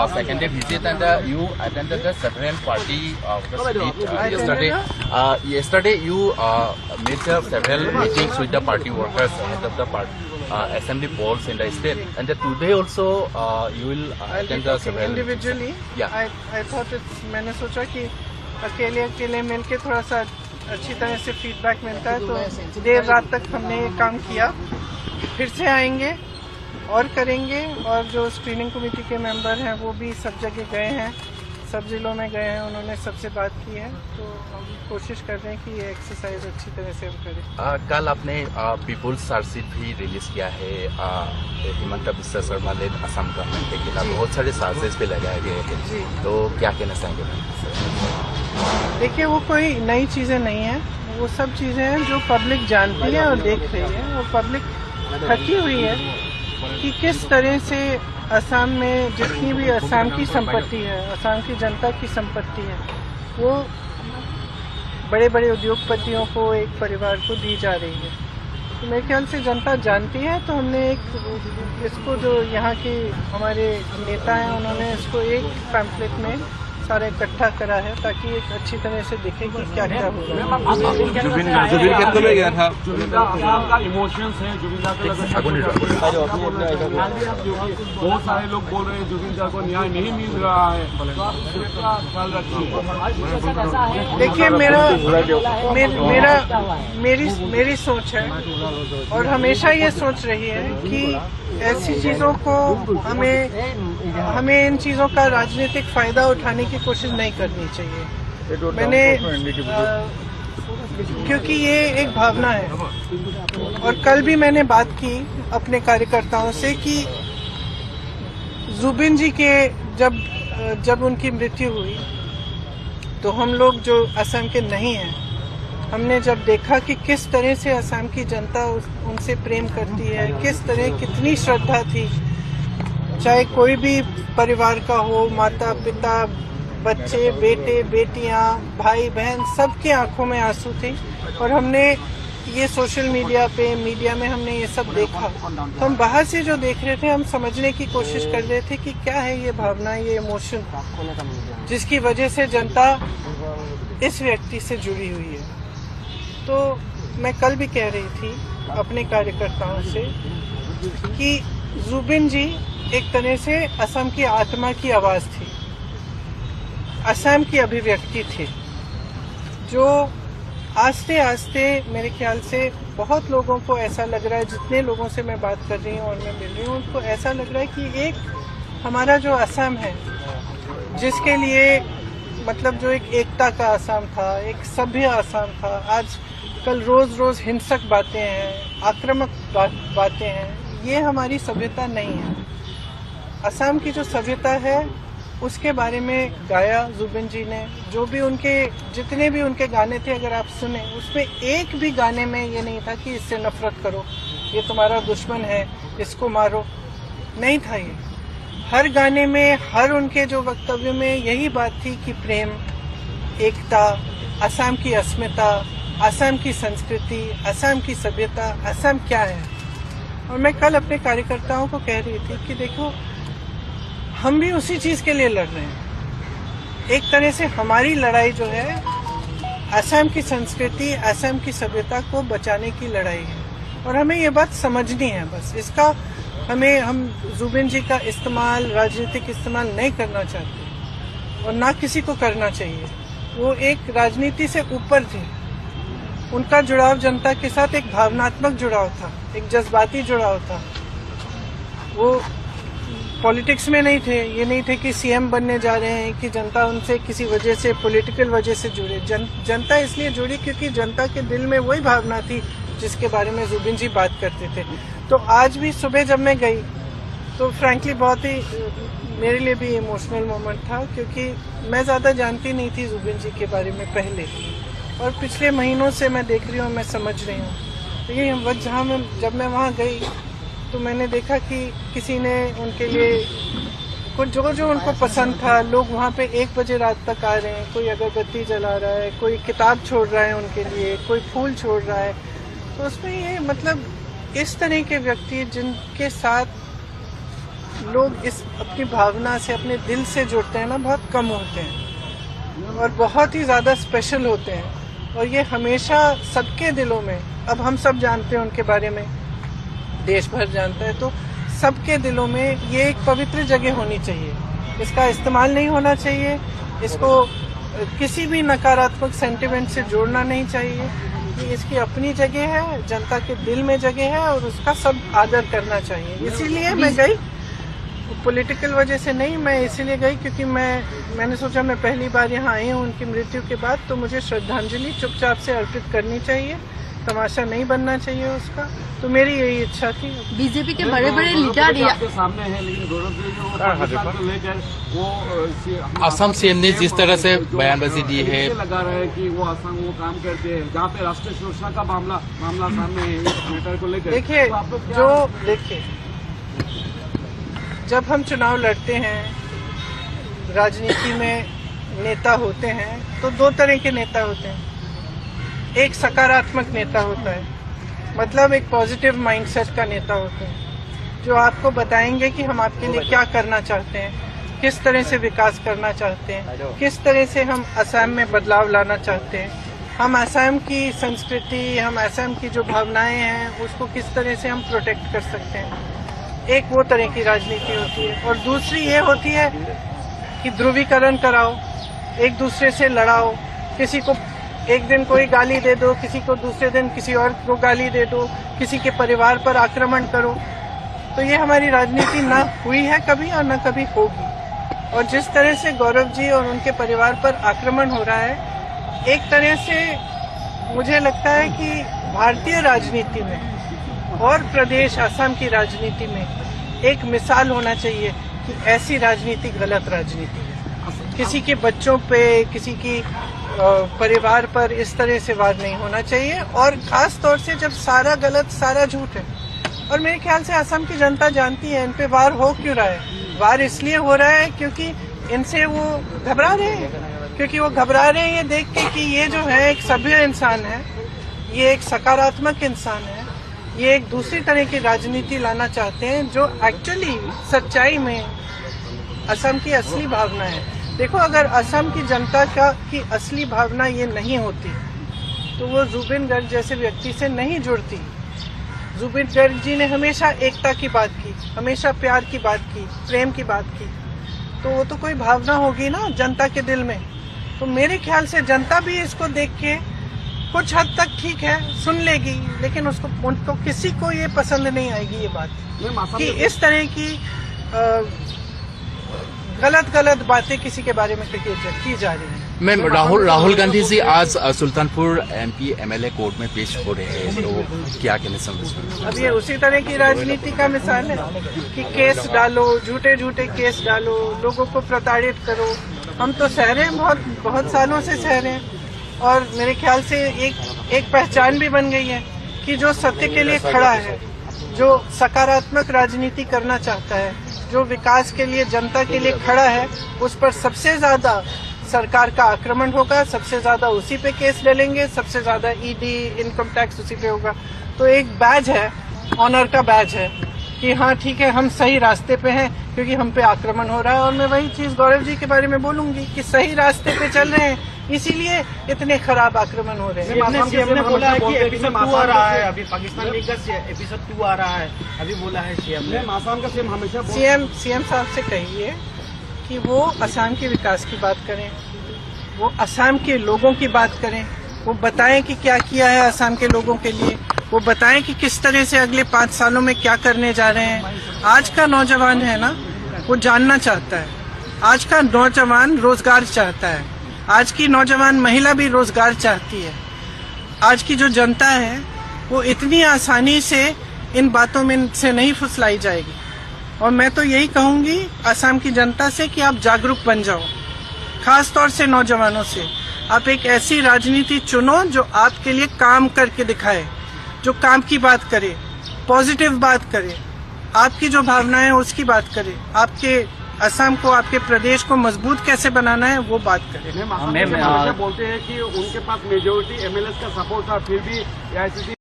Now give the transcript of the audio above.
second day visit, and you attended the several party yesterday. Yesterday you made several meetings with the party workers ahead of the assembly polls in the state, and today also you will attend the several individually. Yeah. I thought मैंने सोचा कि अकेले मिलके थोड़ा सा अच्छी तरह से फीडबैक मिलता है, तो देर रात तक हमने ये काम किया। फिर से आएंगे और करेंगे, और जो स्क्रीनिंग कमेटी के मेंबर हैं वो भी सब जगह गए हैं, सब जिलों में गए हैं, उन्होंने सबसे बात की है, तो हम कोशिश कर रहे हैं कि ये एक्सरसाइज अच्छी तरह से हम करें। कल आपने पीपुल्स चार्जशीट भी रिलीज किया है, हिमंत बिस्वा शर्मा लेड असम गवर्नमेंट के खिलाफ बहुत सारे चार्जेस भी लगाए गए हैं, तो क्या कहना चाहेंगे? देखिए, वो कोई नई चीज़ें नहीं है, वो सब चीज़ें हैं जो पब्लिक जानती है और देख रही है। वो पब्लिक थकी हुई है कि किस तरह से असम में जितनी भी असम की संपत्ति है, असम की जनता की संपत्ति है, वो बड़े बड़े उद्योगपतियों को, एक परिवार को दी जा रही है। तो मेरे ख्याल से जनता जानती है, तो हमने इसको जो यहाँ के हमारे नेता हैं उन्होंने इसको एक पैम्फलेट में सारा इकट्ठा करा है, ताकि एक अच्छी तरह से दिखे कि क्या क्या होगा। जुबिन कितने में गया था? का इमोशंस है जुबिन बहुत सारे लोग बोल रहे हैं जुबिन को न्याय नहीं मिल रहा है, ख्याल रखिए। देखिए, मेरी सोच है और हमेशा ये सोच रही है कि ऐसी चीजों को हमें इन चीजों का राजनीतिक फायदा उठाने की कोशिश नहीं करनी चाहिए। क्योंकि ये एक भावना है, और कल भी मैंने बात की अपने कार्यकर्ताओं से कि जुबिन जी के जब उनकी मृत्यु हुई, तो हम लोग जो असम के नहीं हैं, हमने जब देखा कि किस तरह से असम की जनता उनसे प्रेम करती है, किस तरह कितनी श्रद्धा थी, चाहे कोई भी परिवार का हो, माता पिता, बच्चे, बेटे बेटियां, भाई बहन, सबके आंखों में आंसू थे। और हमने ये सोशल मीडिया में हमने ये सब देखा, तो हम बाहर से जो देख रहे थे, हम समझने की कोशिश कर रहे थे कि क्या है ये भावना, ये इमोशन, जिसकी वजह से जनता इस व्यक्ति से जुड़ी हुई है। तो मैं कल भी कह रही थी अपने कार्यकर्ताओं से कि जुबिन जी एक तरह से असम की आत्मा की आवाज थी, असम की अभिव्यक्ति थी, जो आस्ते आस्ते मेरे ख्याल से बहुत लोगों को ऐसा लग रहा है, जितने लोगों से मैं बात कर रही हूँ और मैं मिल रही हूँ, उनको ऐसा लग रहा है कि एक हमारा जो असम है, जिसके लिए मतलब जो एक एकता का असम था, एक सभ्य असम था, आज कल रोज हिंसक बातें हैं, आक्रामक बातें हैं, ये हमारी सभ्यता नहीं है। असम की जो सभ्यता है उसके बारे में गाया जुबिन जी ने। जो भी जितने भी उनके गाने थे, अगर आप सुने, उसमें एक भी गाने में ये नहीं था कि इससे नफरत करो, ये तुम्हारा दुश्मन है, इसको मारो, नहीं था ये। हर गाने में, हर उनके जो वक्तव्य में यही बात थी कि प्रेम, एकता, असम की अस्मिता, असम की संस्कृति, असम की सभ्यता, असम क्या है। और मैं कल अपने कार्यकर्ताओं को कह रही थी कि देखो, हम भी उसी चीज के लिए लड़ रहे हैं। एक तरह से हमारी लड़ाई जो है असम की संस्कृति, असम की सभ्यता को बचाने की लड़ाई है, और हमें ये बात समझनी है। बस इसका हम जुबिन जी का इस्तेमाल, राजनीतिक इस्तेमाल नहीं करना चाहते, और ना किसी को करना चाहिए। वो एक राजनीति से ऊपर थे, उनका जुड़ाव जनता के साथ एक भावनात्मक जुड़ाव था, एक जज्बाती जुड़ाव था। वो पॉलिटिक्स में नहीं थे, ये नहीं थे कि सीएम बनने जा रहे हैं, कि जनता उनसे किसी वजह से, पॉलिटिकल वजह से जुड़े। जनता इसलिए जुड़ी क्योंकि जनता के दिल में वही भावना थी जिसके बारे में जुबिन जी बात करते थे। तो आज भी सुबह जब मैं गई, तो फ्रैंकली बहुत ही मेरे लिए भी इमोशनल मोमेंट था, क्योंकि मैं ज़्यादा जानती नहीं थी जुबिन जी के बारे में पहले, और पिछले महीनों से मैं देख रही हूँ, मैं समझ रही हूँ। तो ये जब मैं वहाँ गई, तो मैंने देखा कि किसी ने उनके लिए कुछ जो उनको पसंद था, लोग वहाँ पे 1 बजे रात तक आ रहे हैं, कोई अगरबत्ती जला रहा है, कोई किताब छोड़ रहा है उनके लिए, कोई फूल छोड़ रहा है। तो उसमें ये मतलब इस तरह के व्यक्ति जिनके साथ लोग इस अपनी भावना से, अपने दिल से जुड़ते हैं ना, बहुत कम होते हैं और बहुत ही ज़्यादा स्पेशल होते हैं। और ये हमेशा सबके दिलों में, अब हम सब जानते हैं उनके बारे में, देश भर जानता है, तो सबके दिलों में ये एक पवित्र जगह होनी चाहिए। इसका इस्तेमाल नहीं होना चाहिए, इसको किसी भी नकारात्मक सेंटिमेंट से जोड़ना नहीं चाहिए। कि इसकी अपनी जगह है, जनता के दिल में जगह है और उसका सब आदर करना चाहिए। इसीलिए मैं गई, पॉलिटिकल वजह से नहीं, मैं इसीलिए गई क्योंकि मैंने सोचा मैं पहली बार यहाँ आई हूँ उनकी मृत्यु के बाद, तो मुझे श्रद्धांजलि चुपचाप से अर्पित करनी चाहिए, तमाशा नहीं बनना चाहिए उसका। तो मेरी यही इच्छा थी। बीजेपी के बड़े बड़े लीडर आपके सामने है, लेकिन गौरव जी जो लेकर वो असम सीएम ने जिस तरह से बयानबाजी दी है, लगा रहा है कि वो असम वो काम करते हैं जहाँ पे राष्ट्रीय सुरक्षा का मामला सामने है इस मैटर को लेकर। देखिए, देखिए जब हम चुनाव लड़ते हैं, राजनीति में नेता होते हैं, तो दो तरह के नेता होते हैं। एक सकारात्मक नेता होता है, मतलब एक पॉजिटिव माइंडसेट का नेता होता है, जो आपको बताएंगे कि हम आपके लिए क्या करना चाहते हैं, किस तरह से विकास करना चाहते हैं, किस तरह से हम असम में बदलाव लाना चाहते हैं, हम असम की संस्कृति, हम असम की जो भावनाएं हैं उसको किस तरह से हम प्रोटेक्ट कर सकते हैं। एक वो तरह की राजनीति होती है। और दूसरी ये होती है कि ध्रुवीकरण कराओ, एक दूसरे से लड़ाओ, किसी को एक दिन कोई गाली दे दो, किसी को दूसरे दिन किसी और को गाली दे दो, किसी के परिवार पर आक्रमण करो। तो ये हमारी राजनीति ना हुई है कभी और न कभी होगी। और जिस तरह से गौरव जी और उनके परिवार पर आक्रमण हो रहा है, एक तरह से मुझे लगता है कि भारतीय राजनीति में और प्रदेश असम की राजनीति में एक मिसाल होना चाहिए कि ऐसी राजनीति गलत राजनीति है। किसी के बच्चों पे, किसी की परिवार पर इस तरह से वार नहीं होना चाहिए, और खास तौर से जब सारा गलत, सारा झूठ है। और मेरे ख्याल से असम की जनता जानती है इन पे वार हो क्यों रहा है। वार इसलिए हो रहा है क्योंकि इनसे वो घबरा रहे हैं, क्योंकि वो घबरा रहे हैं ये देख के कि ये जो है एक सभ्य इंसान है, ये एक सकारात्मक इंसान है, ये एक दूसरी तरह की राजनीति लाना चाहते हैं जो एक्चुअली सच्चाई में असम की असली भावना है। देखो, अगर असम की जनता की असली भावना ये नहीं होती तो वो जुबिन गर्ग जैसे व्यक्ति से नहीं जुड़ती। जुबिन गर्ग जी ने हमेशा एकता की बात की, हमेशा प्यार की बात की, प्रेम की बात की, तो वो तो कोई भावना होगी ना जनता के दिल में। तो मेरे ख्याल से जनता भी इसको देख के कुछ हद तक ठीक है सुन लेगी, लेकिन उनको किसी को ये पसंद नहीं आएगी ये बात कि इस तरह की गलत बातें किसी के बारे में की जा रही है। मैम, राहुल गांधी जी आज सुल्तानपुर एमपी एमएलए कोर्ट में पेश हो रहे हैं, तो क्या कहना समझते? अब ये उसी तरह की राजनीति का मिसाल है कि केस डालो, झूठे केस डालो, लोगों को प्रताड़ित करो। हम तो सह रहे हैं, बहुत सालों से सह रहे हैं, और मेरे ख्याल से एक पहचान भी बन गई है कि जो सत्य के लिए खड़ा है, जो सकारात्मक राजनीति करना चाहता है, जो विकास के लिए, जनता के लिए खड़ा है, उस पर सबसे ज्यादा सरकार का आक्रमण होगा, सबसे ज्यादा उसी पे केस डलेंगे, सबसे ज्यादा ईडी, इनकम टैक्स उसी पे होगा। तो एक बैज है, ऑनर का बैज है कि हाँ ठीक है, हम सही रास्ते पे हैं क्योंकि हम पे आक्रमण हो रहा है। और मैं वही चीज गौरव जी के बारे में बोलूंगी कि सही रास्ते पे चल रहे हैं, इसीलिए इतने खराब आक्रमण हो रहे हैं। सीएम ने बोला है कि एपिसोड 2 आ रहा है, अभी पाकिस्तान लीग का एपिसोड 2 आ रहा है, अभी बोला है सीएम ने। आसाम का सीएम हमेशा सीएम साहब से कहिए कि वो असम के विकास की बात करें, वो असम के लोगों की बात करें, वो बताएं कि क्या किया है असम के लोगों के लिए, वो बताएं कि किस तरह से अगले 5 सालों में क्या करने जा रहे हैं। आज का नौजवान है ना, वो जानना चाहता है, आज का नौजवान रोजगार चाहता है, आज की नौजवान महिला भी रोजगार चाहती है। आज की जो जनता है वो इतनी आसानी से इन बातों में से नहीं फुसलाई जाएगी। और मैं तो यही कहूंगी असम की जनता से कि आप जागरूक बन जाओ, खास तौर से नौजवानों से। आप एक ऐसी राजनीति चुनो जो आपके लिए काम करके दिखाए, जो काम की बात करे, पॉजिटिव बात करे, आपकी जो भावनाएं है उसकी बात करे, आपके असम को, आपके प्रदेश को मजबूत कैसे बनाना है वो बात करें। बोलते हैं कि उनके पास मेजोरिटी एमएलए का सपोर्ट था, फिर भी AICC